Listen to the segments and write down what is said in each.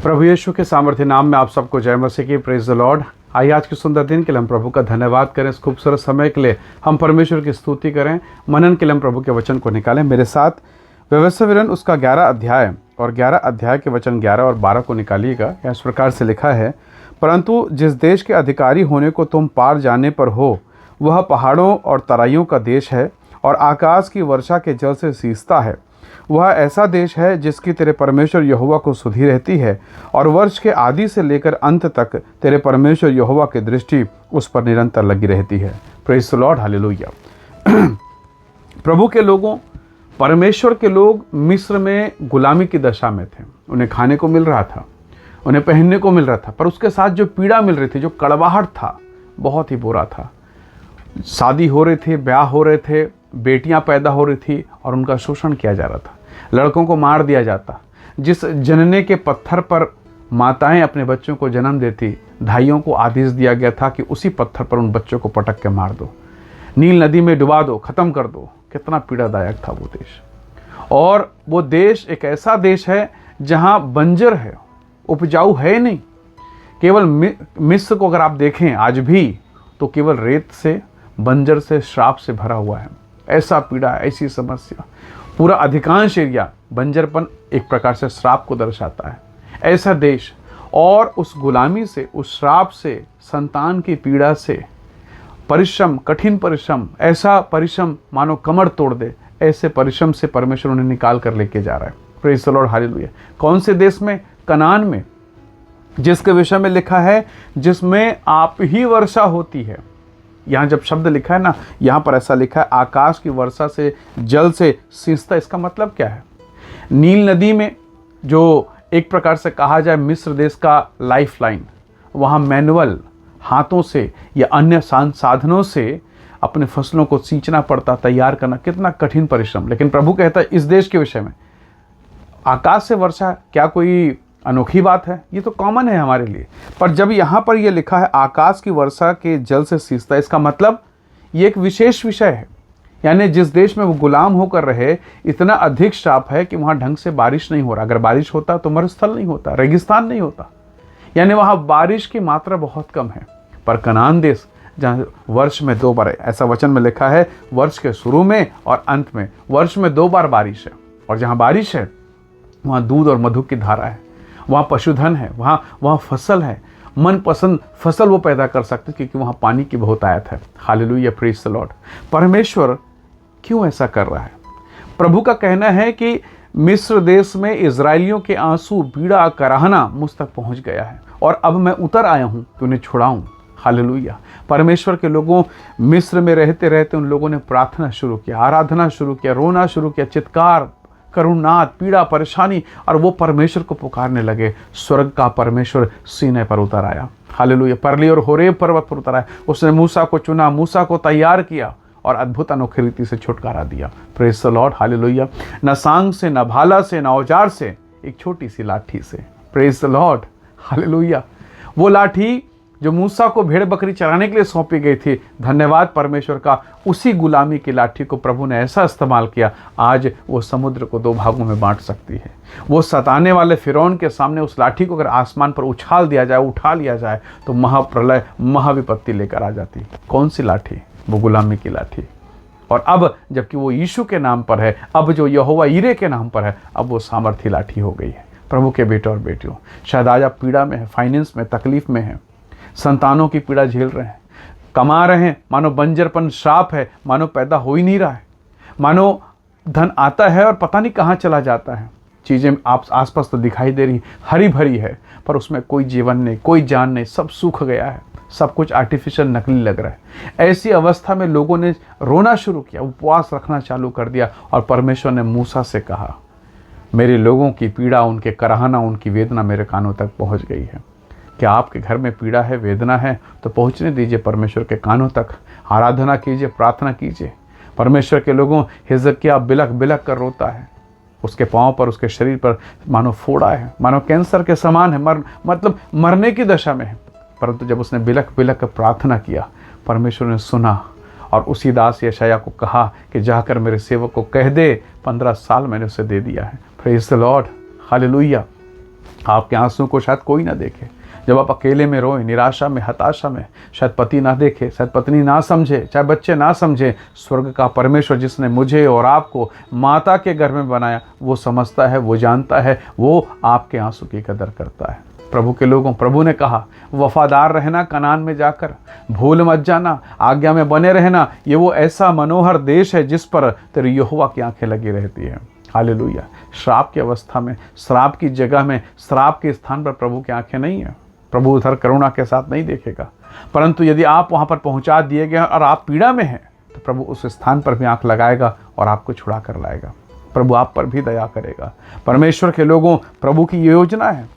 प्रभु यीशु के सामर्थ्य नाम में आप सबको जय मसीह की। Praise the Lord. आइए आज के सुंदर दिन के लिए हम प्रभु का धन्यवाद करें। इस खूबसूरत समय के लिए हम परमेश्वर की स्तुति करें। मनन के लिए हम प्रभु के वचन को निकालें। मेरे साथ व्यवस्था विवरण उसका 11 अध्याय और 11 अध्याय के वचन 11 और 12 को निकालिएगा। यहाँ इस प्रकार से लिखा है, परंतु जिस देश के अधिकारी होने को तुम पार जाने पर हो, वह पहाड़ों और तराइयों का देश है और आकाश की वर्षा के जल से सींचता है। वह ऐसा देश है जिसकी तेरे परमेश्वर यहोवा को सुधि रहती है और वर्ष के आदि से लेकर अंत तक तेरे परमेश्वर यहोवा की दृष्टि उस पर निरंतर लगी रहती है। Praise the Lord, hallelujah. प्रभु के लोगों, परमेश्वर के लोग मिस्र में गुलामी की दशा में थे। उन्हें खाने को मिल रहा था, उन्हें पहनने को मिल रहा था, पर उसके साथ जो पीड़ा मिल रही थी, जो कड़वाहट था, बहुत ही बुरा था। शादी हो रही थी, ब्याह हो रहे थे, बेटियां पैदा हो रही थी और उनका शोषण किया जा रहा था। लड़कों को मार दिया जाता। जिस जनने के पत्थर पर माताएं अपने बच्चों को जन्म देती, भाइयों को आदेश दिया गया था कि उसी पत्थर पर उन बच्चों को पटक के मार दो, नील नदी में डुबा दो, ख़त्म कर दो। कितना पीड़ादायक था वो देश। और वो देश एक ऐसा देश है जहाँ बंजर है, उपजाऊ है नहीं। केवल मिस्र को अगर आप देखें आज भी, तो केवल रेत से, बंजर से, श्राप से भरा हुआ है। ऐसा पीड़ा, ऐसी समस्या, पूरा अधिकांश एरिया बंजरपन एक प्रकार से श्राप को दर्शाता है। ऐसा देश, और उस गुलामी से, उस श्राप से, संतान की पीड़ा से, परिश्रम, कठिन परिश्रम, ऐसा परिश्रम मानो कमर तोड़ दे, ऐसे परिश्रम से परमेश्वर उन्हें निकाल कर लेके जा रहा है। Praise the Lord, hallelujah. कौन से देश में? कनान में, जिसके विषय में लिखा है जिसमें आप ही वर्षा होती है। यहाँ जब शब्द लिखा है ना, यहाँ पर ऐसा लिखा है, आकाश की वर्षा से, जल से सींचता। इसका मतलब क्या है? नील नदी में, जो एक प्रकार से कहा जाए मिस्र देश का लाइफ लाइन, वहाँ मैनुअल हाथों से या अन्य साधनों से अपने फसलों को सींचना पड़ता, तैयार करना, कितना कठिन परिश्रम। लेकिन प्रभु कहता है इस देश के विषय में, आकाश से वर्षा क्या कोई अनोखी बात है? ये तो कॉमन है हमारे लिए। पर जब यहाँ पर ये लिखा है आकाश की वर्षा के जल से सींचता, इसका मतलब ये एक विशेष विषय है। यानी जिस देश में वो गुलाम होकर रहे, इतना अधिक श्राप है कि वहाँ ढंग से बारिश नहीं हो रहा। अगर बारिश होता तो मरुस्थल नहीं होता, रेगिस्तान नहीं होता। यानी वहाँ बारिश की मात्रा बहुत कम है। पर कनान देश, जहाँ वर्ष में 2 बार, ऐसा वचन में लिखा है, वर्ष के शुरू में और अंत में वर्ष में 2 बार बारिश है। और जहाँ बारिश है वहाँ दूध और मधु की धारा है, वहाँ पशुधन है, वहाँ फसल है। मनपसंद फसल वो पैदा कर सकते क्योंकि वहाँ पानी की बहुत आयत है। Hallelujah, praise the Lord. परमेश्वर क्यों ऐसा कर रहा है? प्रभु का कहना है कि मिस्र देश में इजराइलियों के आंसू, पीड़ा, कराहना मुझ तक पहुँच गया है और अब मैं उतर आया हूँ कि उन्हें छुड़ाऊँ। हालेलुया। परमेश्वर के लोगों, मिस्र में रहते रहते उन लोगों ने प्रार्थना शुरू किया, आराधना शुरू किया, रोना शुरू किया, चित्कार, करुणात, पीड़ा, परेशानी, और वो परमेश्वर को पुकारने लगे। स्वर्ग का परमेश्वर सीने पर उतर आया। हालेलुया। परली और होरेब पर्वत पर उतर आया। उसने मूसा को चुना, मूसा को तैयार किया और अद्भुत अनोखी रीति से छुटकारा दिया। Praise the Lord, hallelujah. न सांग से, न भाला से, न औजार से, एक छोटी सी लाठी से। Praise the Lord, hallelujah. वो लाठी जो मूसा को भेड़ बकरी चराने के लिए सौंपी गई थी, धन्यवाद परमेश्वर का, उसी गुलामी की लाठी को प्रभु ने ऐसा इस्तेमाल किया, आज वो समुद्र को 2 भागों में बांट सकती है। वो सताने वाले फिरौन के सामने उस लाठी को अगर आसमान पर उछाल दिया जाए, उठा लिया जाए, तो महाप्रलय, महाविपत्ति लेकर आ जाती। कौन सी लाठी? वो गुलामी की लाठी। और अब जबकि वो यीशु के नाम पर है, अब जो यहोवा यीरे के नाम पर है, अब वो सामर्थी लाठी हो गई है। प्रभु के बेटे और बेटियों, शायद आज आप पीड़ा में है, फाइनेंस में तकलीफ में है, संतानों की पीड़ा झेल रहे हैं, कमा रहे हैं, मानो बंजरपन श्राप है, मानो पैदा हो ही नहीं रहा है, मानो धन आता है और पता नहीं कहाँ चला जाता है। चीज़ें आप आसपास तो दिखाई दे रही, हरी भरी है, पर उसमें कोई जीवन नहीं, कोई जान नहीं, सब सूख गया है, सब कुछ आर्टिफिशियल, नकली लग रहा है। ऐसी अवस्था में लोगों ने रोना शुरू किया, उपवास रखना चालू कर दिया और परमेश्वर ने मूसा से कहा, मेरे लोगों की पीड़ा, उनके कराहना, उनकी वेदना मेरे कानों तक पहुँच गई है। क्या आपके घर में पीड़ा है, वेदना है, तो पहुंचने दीजिए परमेश्वर के कानों तक। आराधना कीजिए, प्रार्थना कीजिए। परमेश्वर के लोगों, हिजकिय्याह बिलख बिलख कर रोता है। उसके पाँव पर, उसके शरीर पर मानो फोड़ा है, मानो कैंसर के समान है, मतलब मरने की दशा में है। परंतु जब उसने बिलख बिलख कर प्रार्थना किया, परमेश्वर ने सुना और उसी दास यशायाह को कहा कि जाकर मेरे सेवक को कह दे, 15 साल मैंने उसे दे दिया है। Praise the Lord, hallelujah. आपके आंसू को शायद कोई ना देखे, जब आप अकेले में रोएं, निराशा में, हताशा में, शायद पति ना देखे, शायद पत्नी ना समझे, चाहे बच्चे ना समझे, स्वर्ग का परमेश्वर जिसने मुझे और आपको माता के घर में बनाया, वो समझता है, वो जानता है, वो आपके आंसू की कदर करता है। प्रभु के लोगों, प्रभु ने कहा वफादार रहना, कनान में जाकर भूल मत जाना, आज्ञा में बने रहना। ये वो ऐसा मनोहर देश है जिस पर तेरी यहोवा की आंखें लगी रहती है। हालेलुया। श्राप की अवस्था में, श्राप की जगह में, श्राप के स्थान पर प्रभु की आंखें नहीं है। प्रभु उधर करुणा के साथ नहीं देखेगा, परंतु यदि आप वहाँ पर पहुँचा दिए गए और आप पीड़ा में हैं, तो प्रभु उस स्थान पर भी आंख लगाएगा और आपको छुड़ा कर लाएगा। प्रभु आप पर भी दया करेगा। परमेश्वर के लोगों, प्रभु की ये योजना है।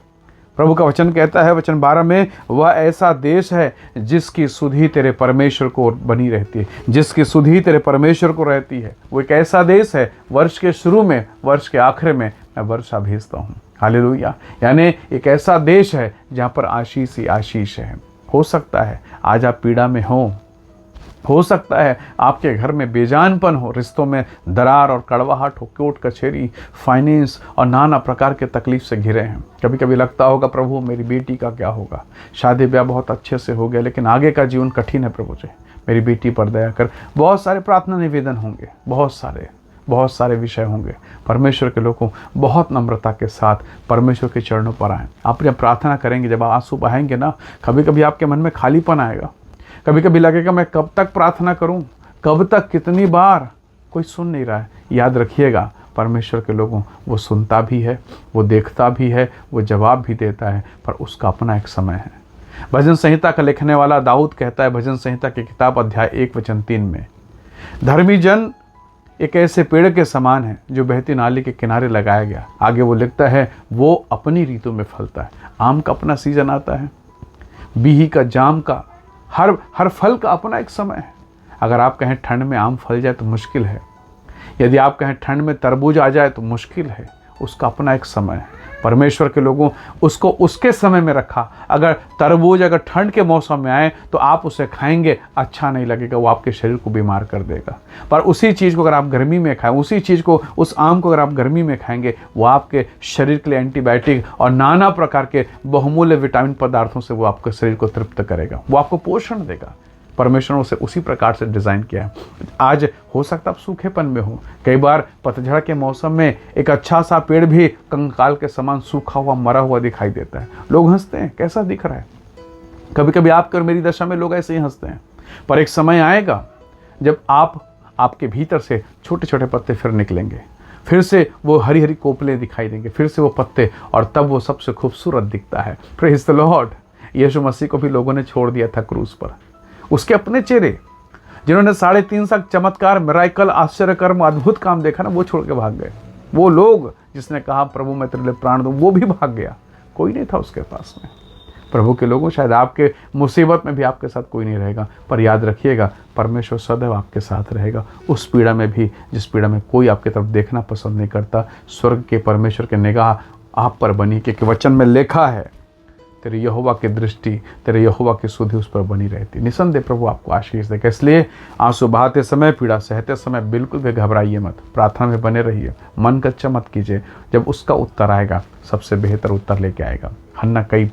प्रभु का वचन कहता है, वचन 12 में, वह ऐसा देश है जिसकी सुधि तेरे परमेश्वर को बनी रहती है, जिसकी सुधि तेरे परमेश्वर को रहती है। वो एक ऐसा देश है, वर्ष के शुरू में, वर्ष के आखिर में मैं वर्षा भेजता हूँ। हालेलुया। यानी एक ऐसा देश है जहाँ पर आशीष ही आशीष है। हो सकता है आज आप पीड़ा में हो सकता है आपके घर में बेजानपन हो, रिश्तों में दरार और कड़वाहट हो, कोर्ट कचहरी, फाइनेंस और नाना प्रकार के तकलीफ से घिरे हैं। कभी कभी लगता होगा प्रभु मेरी बेटी का क्या होगा, शादी ब्याह बहुत अच्छे से हो गया लेकिन आगे का जीवन कठिन है, प्रभु जी मेरी बेटी पर दया कर। बहुत सारे प्रार्थना निवेदन होंगे, बहुत सारे विषय होंगे। परमेश्वर के लोगों, बहुत नम्रता के साथ परमेश्वर के चरणों पर आएँ। आप जब प्रार्थना करेंगे, जब आंसू बहाएंगे ना, कभी कभी आपके मन में खालीपन आएगा, कभी कभी लगेगा मैं कब तक प्रार्थना करूं, कब तक, कितनी बार, कोई सुन नहीं रहा है। याद रखिएगा परमेश्वर के लोगों, वो सुनता भी है, वो देखता भी है, वो जवाब भी देता है, पर उसका अपना एक समय है। भजन संहिता का लिखने वाला दाऊद कहता है, भजन संहिता की किताब अध्याय 1 वचन 3 में, धर्मी जन एक ऐसे पेड़ के समान है जो बहती नाली के किनारे लगाया गया। आगे वो लिखता है, वो अपनी ऋतु में फलता है। आम का अपना सीजन आता है, बीही का, जाम का, हर फल का अपना एक समय है। अगर आप कहें ठंड में आम फल जाए तो मुश्किल है, यदि आप कहें ठंड में तरबूज आ जाए तो मुश्किल है। उसका अपना एक समय है। परमेश्वर के लोगों, उसको उसके समय में रखा। अगर तरबूज अगर ठंड के मौसम में आए तो आप उसे खाएंगे, अच्छा नहीं लगेगा, वो आपके शरीर को बीमार कर देगा। पर उसी चीज़ को अगर आप गर्मी में खाएं, उसी चीज़ को, उस आम को अगर आप गर्मी में खाएंगे, वो आपके शरीर के लिए एंटीबायोटिक और नाना प्रकार के बहुमूल्य विटामिन पदार्थों से वो आपके शरीर को तृप्त करेगा, वो आपको पोषण देगा। परमेश्वर ने उसे उसी प्रकार से डिज़ाइन किया है। आज हो सकता है आप सूखेपन में हो, कई बार पतझड़ के मौसम में एक अच्छा सा पेड़ भी कंकाल के समान सूखा हुआ, मरा हुआ दिखाई देता है। लोग हंसते हैं, कैसा दिख रहा है। कभी कभी आपके और मेरी दशा में लोग ऐसे ही हंसते हैं, पर एक समय आएगा जब आपके भीतर से छोटे छोटे पत्ते फिर निकलेंगे, फिर से वो हरी हरी कोपलें दिखाई देंगे, फिर से वो पत्ते, और तब वो सबसे खूबसूरत दिखता है। Praise the Lord. यीशु मसीह को भी लोगों ने छोड़ दिया था क्रूस पर। उसके अपने चेहरे, जिन्होंने 3.5 साल चमत्कार, मिराकल, आश्चर्यकर्म, अद्भुत काम देखा ना, वो छोड़ के भाग गए। वो लोग जिसने कहा प्रभु मैं तेरे लिए प्राण दूं, वो भी भाग गया, कोई नहीं था उसके पास में। प्रभु के लोगों, शायद आपके मुसीबत में भी आपके साथ कोई नहीं रहेगा, पर याद रखिएगा परमेश्वर सदैव आपके साथ रहेगा। उस पीड़ा में भी, जिस पीड़ा में कोई आपकी तरफ देखना पसंद नहीं करता, स्वर्ग के परमेश्वर की निगाह आप पर बनी, क्योंकि वचन में लिखा है तेरे यहोवा की दृष्टि, तेरे यहोवा की सुधि उस पर बनी रहती। निसंदेह प्रभु आपको आशीष देगा। इसलिए आंसू बहाते समय, पीड़ा सहते समय बिल्कुल भी घबराइए मत, प्रार्थना में बने रहिए, मन कच्चा मत कीजिए। जब उसका उत्तर आएगा, सबसे बेहतर उत्तर लेके आएगा। हन्ना कई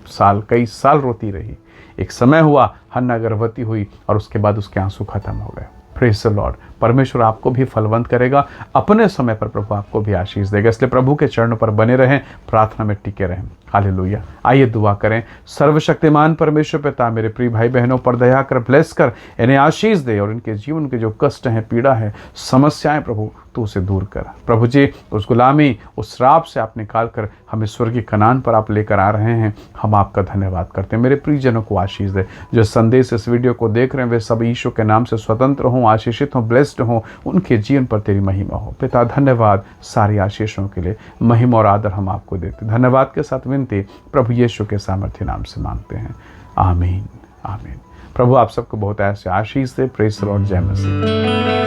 साल रोती रही। एक समय हुआ हन्ना गर्भवती हुई और उसके बाद उसके आंसू खत्म हो गए। Praise the Lord. परमेश्वर आपको भी फलवंत करेगा, अपने समय पर प्रभु आपको भी आशीष देगा। इसलिए प्रभु के चरणों पर बने रहें, प्रार्थना में टिके रहें। हालेलुया। आइए दुआ करें। सर्वशक्तिमान परमेश्वर पिता, मेरे प्रिय भाई बहनों पर दया कर, ब्लेस कर, इन्हें आशीष दे और इनके जीवन के जो कष्ट हैं, पीड़ा है, समस्याएं, प्रभु तू उसे दूर कर। प्रभु जी, उस गुलामी, उस श्राप से आप निकाल कर हमें स्वर्गीय कनान पर आप लेकर आ रहे हैं, हम आपका धन्यवाद करते हैं। मेरे प्रियजनों को आशीष दे। जो संदेश इस वीडियो को देख रहे हैं वे सब यीशु के नाम से स्वतंत्र हों, आशीषित हों, ब्लेस्ड हों, उनके जीवन पर तेरी महिमा हो। पिता धन्यवाद सारी आशीषों के लिए, महिमा और आदर हम आपको देते। धन्यवाद के साथ विनती प्रभु यीशु के सामर्थ्य नाम से मांगते हैं, आमीन आमीन। प्रभु आप सबको बहुत ऐसे आशीष दे। Praise the Lord. जय मसीह।